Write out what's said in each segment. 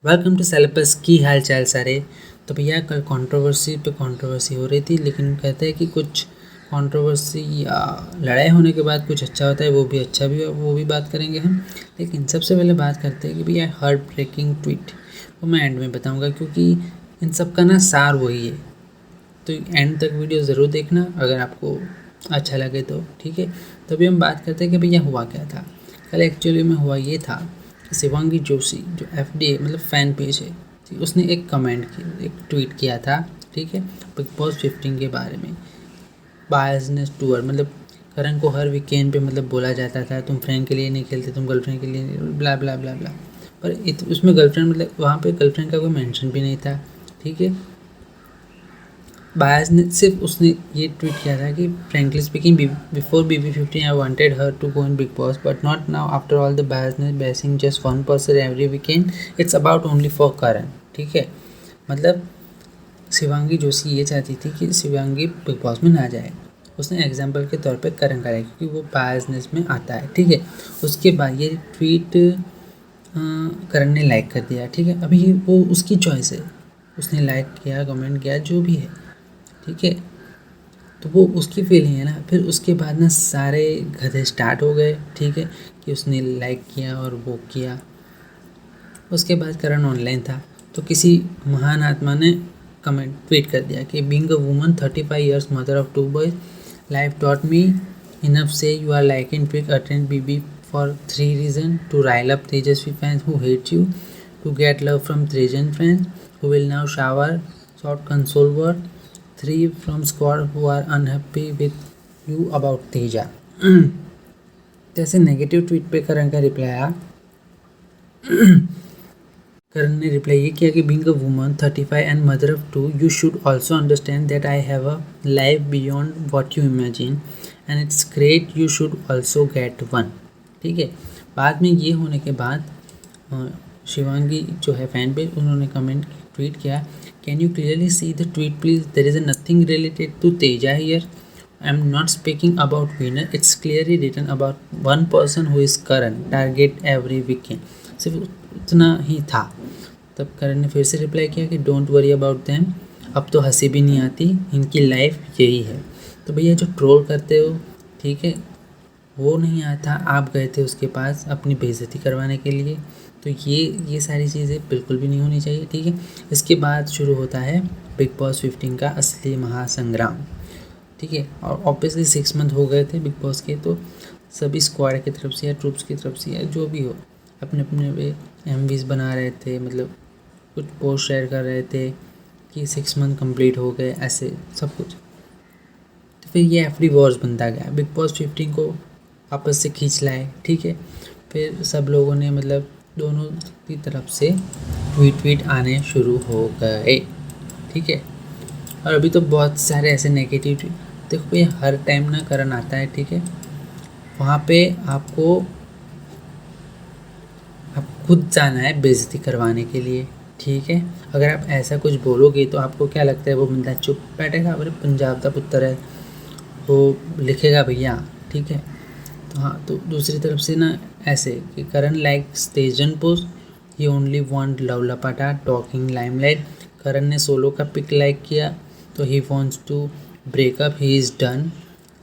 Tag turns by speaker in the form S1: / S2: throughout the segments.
S1: Welcome to syllabus. की हाल चाल सारे। तो भैया कल कंट्रोवर्सी पे कंट्रोवर्सी हो रही थी, लेकिन कहते हैं कि कुछ कंट्रोवर्सी या लड़ाई होने के बाद कुछ अच्छा होता है, वो भी अच्छा भी, वो भी बात करेंगे हम। लेकिन सबसे पहले बात करते हैं कि भैया हार्ट ब्रेकिंग ट्वीट, वो मैं एंड में बताऊंगा, क्योंकि इन सब का ना सार वही है। तो एंड तक वीडियो ज़रूर देखना अगर आपको अच्छा लगे तो, ठीक है। तो अभी हम बात करते हैं कि भैया हुआ क्या था कल। एक्चुअली में हुआ ये था कि शिवांगी जोशी जो FDA मतलब फ़ैन पेज है, ठीक, उसने एक कमेंट किया, एक ट्वीट किया था, ठीक है, बिग बॉस 15 के बारे में। बायसनेस टूअर मतलब करण को हर वीकेंड पे मतलब बोला जाता था तुम फ्रेंड के लिए नहीं खेलते, तुम गर्लफ्रेंड के लिए नहीं, ब्ला ब्ला ब्ला ब्ला। पर उसमें गर्लफ्रेंड मतलब वहाँ पे गर्लफ्रेंड का कोई मेंशन भी नहीं था, ठीक है। बायस ने सिर्फ उसने ये ट्वीट किया था कि frankly speaking before BB15 I wanted her to go in Bigg Boss but not now after all the biasness basing just one person every weekend, it's about only for Karan, ठीक है। मतलब शिवांगी जोशी ये चाहती थी कि शिवांगी बिग बॉस में ना जाए। उसने एग्जाम्पल के तौर पे करण का है क्योंकि वो बायसनेस में आता है, ठीक है। उसके बाद ये ट्वीट करण ने लाइक कर दिया, ठीक है। अभी वो उसकी चॉइस है, उसने लाइक किया, कमेंट किया, जो भी है, ठीक है। तो वो उसकी फीलिंग है ना। फिर उसके बाद ना सारे गधे स्टार्ट हो गए, ठीक है, कि उसने लाइक किया और वो किया। उसके बाद करण ऑनलाइन था तो किसी महान आत्मा ने कमेंट ट्वीट कर दिया कि being a woman 35 years mother of 2 boys life taught me enough so you are like in tweak attend BB for 3 reasons: to rile up Tejasswi fans who hate you, to get love from Trajan fans who will now shower short console word, 3 from squad who are unhappy with you about Teja. जैसे negative tweet पे करण का reply आया। करण ने reply ये किया कि being a woman 35 and mother of 2 you should also understand that I have a life beyond what you imagine and it's great you should also get one, ठीक है। बाद में ये होने के बाद शिवांगी जो है फैन पेज, उन्होंने कमेंट ट्वीट किया, can you clearly see the tweet please, there is nothing related to Teja here, I am not speaking about winner, it's clearly written about one person who is Karan target every weekend. सिर्फ उतना ही था। तब करण ने फिर से reply किया कि don't worry about them, अब तो हंसी भी नहीं आती, इनकी लाइफ यही है। तो भैया जो ट्रोल करते हो, ठीक है, वो नहीं आता, आप गए थे उसके पास अपनी बेइज्जती करवाने के लिए। तो ये सारी चीज़ें बिल्कुल भी नहीं होनी चाहिए, ठीक है। इसके बाद शुरू होता है बिग बॉस 15 का असली महासंग्राम, ठीक है। और ऑब्वियसली 6 मंथ हो गए थे बिग बॉस के, तो सभी स्क्वाड की तरफ से या ट्रूप्स की तरफ से या जो भी हो, अपने अपने वे MVs बना रहे थे, मतलब कुछ पोस्ट शेयर कर रहे थे कि 6 मंथ कंप्लीट हो गए, ऐसे सब कुछ। तो फिर ये FD वॉर्स बनता गया, बिग बॉस 15 को आपस से खींच लाए, ठीक है। फिर सब लोगों ने मतलब दोनों की तरफ से ट्वीट आने शुरू हो गए, ठीक है। और अभी तो बहुत सारे ऐसे नेगेटिव, देखो भैया हर टाइम ना करन आता है, ठीक है। वहाँ पे आपको आप खुद जाना है बेइज्जती करवाने के लिए, ठीक है। अगर आप ऐसा कुछ बोलोगे तो आपको क्या लगता है वो बंदा चुप बैठेगा? अरे पंजाब का पुत्र है, वो लिखेगा भैया, ठीक है। तो हाँ, तो दूसरी तरफ से ना ऐसे कि करण लाइक्स तेजन post, he only want love लपाटा टॉकिंग लाइमलाइट। करण ने सोलो का पिक लाइक किया तो he wants to breakup, he is done.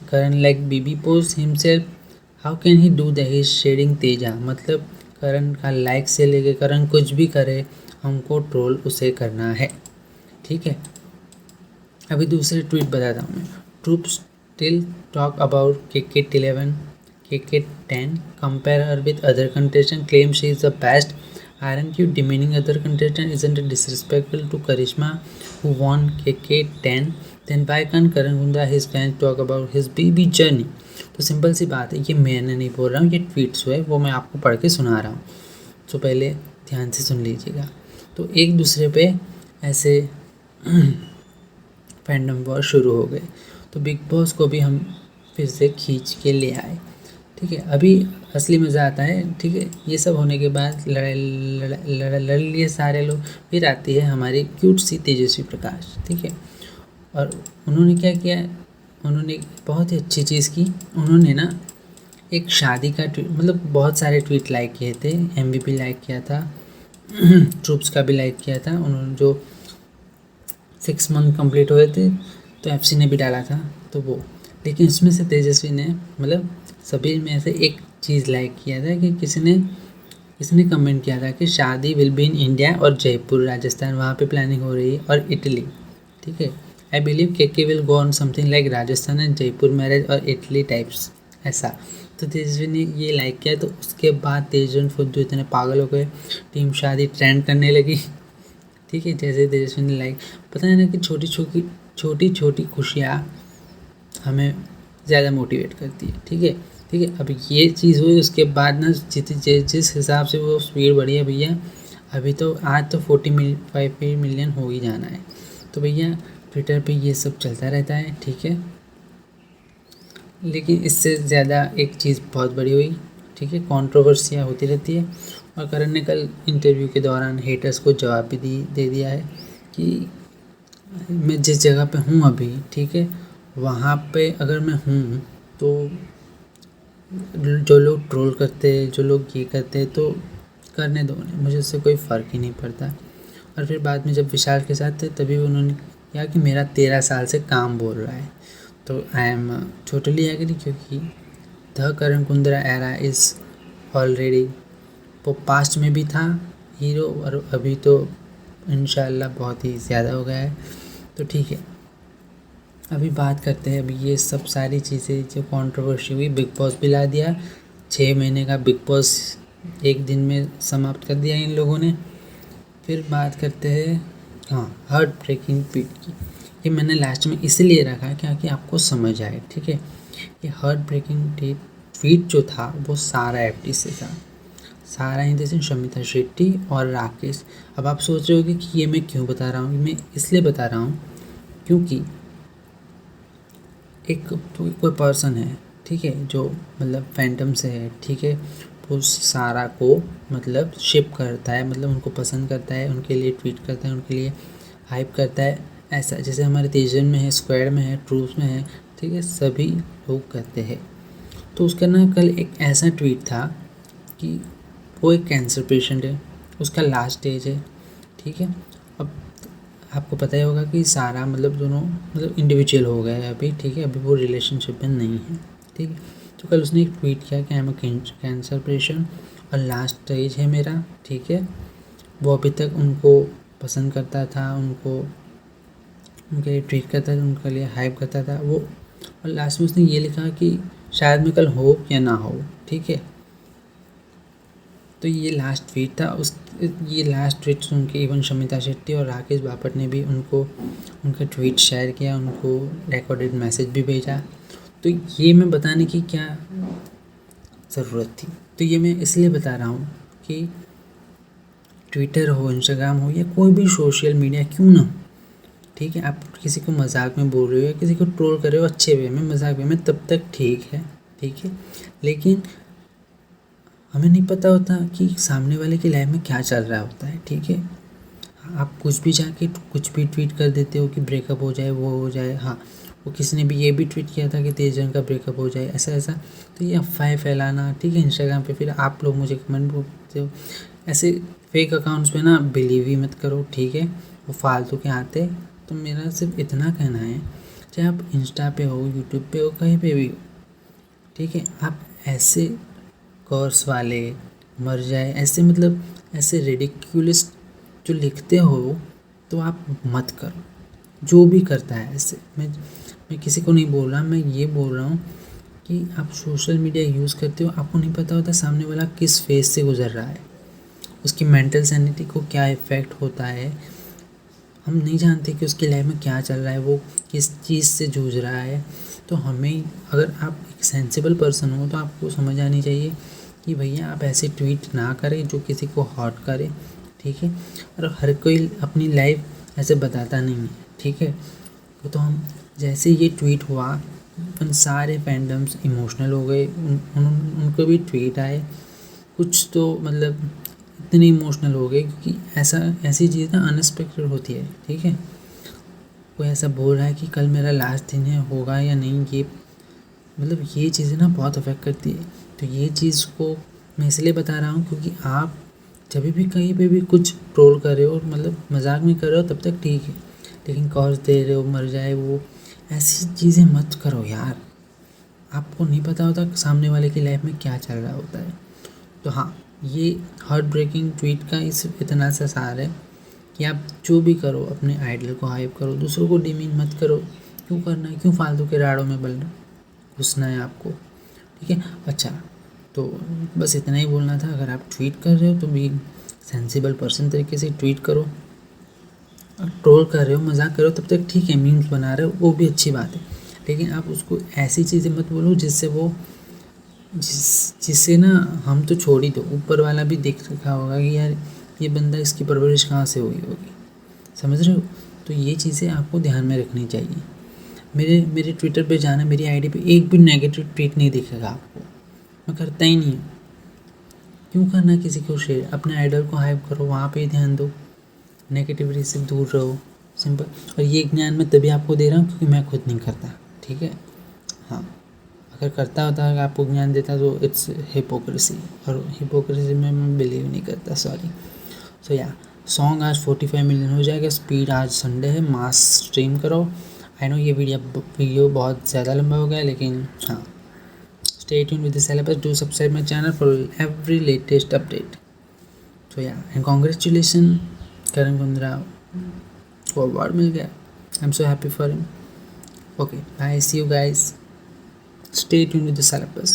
S1: Karan like BB post himself, how can he do that, he is shading Teja. मतलब करण का लाइक से लेके करण कुछ भी करे, हमको ट्रोल उसे करना है, ठीक है। अभी दूसरे ट्वीट बताता हूँ मैं। Troop still talk about KK11 KK10, compare her with other contestant, claim she is the best, aren't you demeaning other contestant, isn't it disrespectful to Karishma who won KK10, then why can't Karan Gunda his fans talk about his BB journey? तो simple सी बात है, ये मैंने नहीं बोल रहा हूँ, ये ट्वीट्स हुए, वो मैं आपको पढ़ के सुना रहा हूँ, तो पहले ध्यान से सुन लीजिएगा। तो एक दूसरे पे ऐसे फैंडम वॉर शुरू हो गए, तो बिग बॉस को भी हम फिर से खींच के ले आए, ठीक है। अभी असली मज़ा आता है, ठीक है। ये सब होने के बाद लड़ लिए सारे लोग, फिर आती है हमारी क्यूट सी तेजस्वी प्रकाश, ठीक है। और उन्होंने क्या किया, उन्होंने बहुत ही अच्छी चीज़ की। उन्होंने ना एक शादी का ट्वीट, मतलब बहुत सारे ट्वीट लाइक किए थे, MVP लाइक किया था, ट्रूप्स का भी लाइक किया था उन्होंने, जो 6 मंथ कंप्लीट हुए थे तो एफसी ने भी डाला था तो वो। लेकिन इसमें से तेजस्वी ने मतलब सभी में से एक चीज़ लाइक किया था कि किसी ने कमेंट किया था कि शादी विल बी इन इंडिया और जयपुर राजस्थान, वहाँ पे प्लानिंग हो रही है, और इटली। ठीक है, आई बिलीव के will go on something like Rajasthan and Jaipur marriage और इटली टाइप्स, ऐसा। तो तेजस्वी ने ये लाइक किया, तो उसके बाद तेजस्वी फुद्दू इतने पागल हो गए, टीम शादी ट्रेंड करने लगी। ठीक है, जैसे तेजस्वी ने लाइक, पता है ना कि छोटी छोटी खुशियाँ हमें ज़्यादा मोटिवेट करती है। ठीक है, ठीक है। अब ये चीज़ हुई, उसके बाद ना जिस हिसाब से वो स्पीड बढ़ी है भैया, अभी तो आज तो 45 मिलियन हो ही जाना है। तो भैया ट्विटर पे ये सब चलता रहता है। ठीक है, लेकिन इससे ज़्यादा एक चीज़ बहुत बड़ी हुई। ठीक है, कंट्रोवर्सियाँ होती रहती है, और करण ने कल इंटरव्यू के दौरान हेटर्स को जवाब भी दे दिया है कि मैं जिस जगह पे हूँ अभी, ठीक है, वहाँ पे अगर मैं हूँ तो जो लोग ट्रोल करते हैं, जो लोग ये करते हैं, तो करने दो उन्हें, मुझे उससे कोई फ़र्क ही नहीं पड़ता। और फिर बाद में जब विशाल के साथ थे तभी उन्होंने कहा कि मेरा 13 साल से काम बोल रहा है। तो आई एम टोटली एग्री, क्योंकि the Karan Kundra era is already, वो पास्ट में भी था हीरो, और अभी तो इंशाल्लाह बहुत ही ज़्यादा हो गया है। तो ठीक है, अभी बात करते हैं, अभी ये सब सारी चीज़ें जो कंट्रोवर्सी हुई, बिग बॉस भी ला दिया, 6 महीने का बिग बॉस एक दिन में समाप्त कर दिया इन लोगों ने। फिर बात करते हैं हाँ हार्ट ब्रेकिंग ट्वीट की। ये मैंने लास्ट में इसलिए रखा कि आपको समझ आए। ठीक है, ये हार्ट ब्रेकिंग ट्वीट जो था वो सारा एफटी से था, सारा इन जैसे शमिता शेट्टी और राकेश। अब आप सोच रहे होगे कि ये मैं क्यों बता रहा हूँ, मैं इसलिए बता रहा हूँ क्योंकि एक कोई पर्सन है, ठीक है, जो मतलब फैंटम से है, ठीक है, वो सारा को मतलब शिप करता है, मतलब उनको पसंद करता है, उनके लिए ट्वीट करता है, उनके लिए हाइप करता है, ऐसा जैसे हमारे तेजन में है, स्क्वाड में है, ट्रूप्स में है। ठीक है, सभी लोग करते हैं। तो उसका ना कल एक ऐसा ट्वीट था कि वो एक कैंसर पेशेंट है, उसका लास्ट स्टेज है। ठीक है, अब आपको पता ही होगा कि सारा मतलब दोनों मतलब इंडिविजुअल हो गए अभी। ठीक है, अभी वो रिलेशनशिप में नहीं है। ठीक है, तो कल उसने एक ट्वीट किया कि I am a cancer patient और लास्ट स्टेज है मेरा। ठीक है, वो अभी तक उनको पसंद करता था, उनको उनके लिए ट्वीट करता था, उनके लिए हाइप करता था वो, और लास्ट में उसने ये लिखा कि शायद मैं कल हो या ना हो। ठीक है, तो ये लास्ट ट्वीट था। ये लास्ट ट्वीट सुन के इवन शमिता शेट्टी और राकेश बापट ने भी उनका ट्वीट शेयर किया, उनको रिकॉर्डेड मैसेज भी भेजा। तो ये मैं बताने की क्या ज़रूरत थी, तो ये मैं इसलिए बता रहा हूँ कि ट्विटर हो, इंस्टाग्राम हो, या कोई भी सोशल मीडिया क्यों ना हो, ठीक है, आप किसी को मजाक में बोल रहे हो या किसी को ट्रोल कर रहे हो अच्छे वे में, मजाक वे में, तब तक ठीक है। ठीक है, लेकिन हमें नहीं पता होता कि सामने वाले की लाइफ में क्या चल रहा होता है। ठीक है, आप कुछ भी जाके कुछ भी ट्वीट कर देते हो कि ब्रेकअप हो जाए, वो हो जाए। हाँ, वो किसी ने भी ये भी ट्वीट किया था कि तेजन का ब्रेकअप हो जाए, ऐसा ऐसा। तो ये अफवाहें फैलाना, ठीक है, इंस्टाग्राम पे फिर आप लोग मुझे कमेंट बोलते हो, ऐसे फेक अकाउंट्स पे ना बिलीव ही मत करो। ठीक है, वो फालतू के आते। तो मेरा सिर्फ इतना कहना है, चाहे आप इंस्टा पे हो, यूट्यूब पे हो, कहीं पे भी हो, ठीक है, आप ऐसे कोर्स वाले मर जाए ऐसे मतलब ऐसे रिडिक्यूलस जो लिखते हो, तो आप मत करो। जो भी करता है ऐसे, मैं किसी को नहीं बोल रहा, मैं ये बोल रहा हूँ कि आप सोशल मीडिया यूज़ करते हो, आपको नहीं पता होता सामने वाला किस फेज से गुजर रहा है, उसकी मेंटल सैनिटी को क्या इफ़ेक्ट होता है। हम नहीं जानते कि उसकी लाइफ में क्या चल रहा है, वो किस चीज़ से जूझ रहा है। तो हमें, अगर आप एक सेंसिबल पर्सन हो तो आपको समझ आनी चाहिए कि भैया आप ऐसे ट्वीट ना करें जो किसी को हर्ट करे। ठीक है, और हर कोई अपनी लाइफ ऐसे बताता नहीं है। ठीक है, वो तो हम जैसे ये ट्वीट हुआ, उन सारे फैंडम्स इमोशनल हो गए, उनको भी ट्वीट आए, कुछ तो मतलब इतने इमोशनल हो गए क्योंकि ऐसी चीज़ ना अनएक्सपेक्टेड होती है। ठीक है, कोई ऐसा बोल रहा है कि कल मेरा लास्ट दिन है, होगा या नहीं, ये मतलब ये चीज़ें ना बहुत अफेक्ट करती है। तो ये चीज़ को मैं इसलिए बता रहा हूँ क्योंकि आप जब भी कहीं पे भी कुछ ट्रोल कर रहे हो और मतलब मजाक में कर रहे हो तब तक ठीक है, लेकिन कॉज दे रहे हो मर जाए वो, ऐसी चीज़ें मत करो यार। आपको नहीं पता होता सामने वाले की लाइफ में क्या चल रहा होता है। तो हाँ, ये हार्ट ब्रेकिंग ट्वीट का इस इतना सा सार है कि आप जो भी करो अपने आइडल को हाइप करो, दूसरों को डिमीन मत करो। क्यों करना है, क्यों फालतू के राड़ों में बलना घुसना है आपको, ठीक है। अच्छा, तो बस इतना ही बोलना था। अगर आप ट्वीट कर रहे हो तो भी सेंसिबल पर्सन तरीके से ट्वीट करो। ट्रोल कर रहे हो, मजाक कर रहे हो तब तक ठीक है, मीम्स बना रहे हो वो भी अच्छी बात है, लेकिन आप उसको ऐसी चीज़ें मत बोलो जिससे वो जिससे ना हम तो छोड़ ही दो, ऊपर वाला भी देख रखा होगा कि यार ये बंदा, इसकी परवरिश कहाँ से हुई होगी, समझ रहे हो। तो ये चीज़ें आपको ध्यान में रखनी चाहिए। मेरे मेरे ट्विटर पे जाना, मेरी आईडी पे एक भी नेगेटिव ट्वीट नहीं दिखेगा आपको, मैं करता ही नहीं हूँ। क्यों करना किसी को शेयर, अपने आइडल को हाइप करो, वहाँ पे ही ध्यान दो, नेगेटिविटी से दूर रहो, सिंपल। और ये ज्ञान मैं तभी आपको दे रहा हूँ क्योंकि मैं खुद नहीं करता, ठीक है। हाँ, अगर करता होता है आपको ज्ञान देता तो इट्स हिपोक्रेसी, और हिपोक्रेसी में मैं बिलीव नहीं करता, सॉरी। सो या सॉन्ग आज 45 मिलियन हो जाएगा, स्पीड आज संडे है, मास स्ट्रीम करो। आई नो ये वीडियो बहुत ज़्यादा लंबा हो गया, लेकिन हाँ, stay tune with the syllabus, do subscribe my channel for every latest update. So yeah and congratulation Karan Kundra को अवार्ड मिल गया, I am so happy for him. Okay bye, see you guys, stay tuned with the syllabus.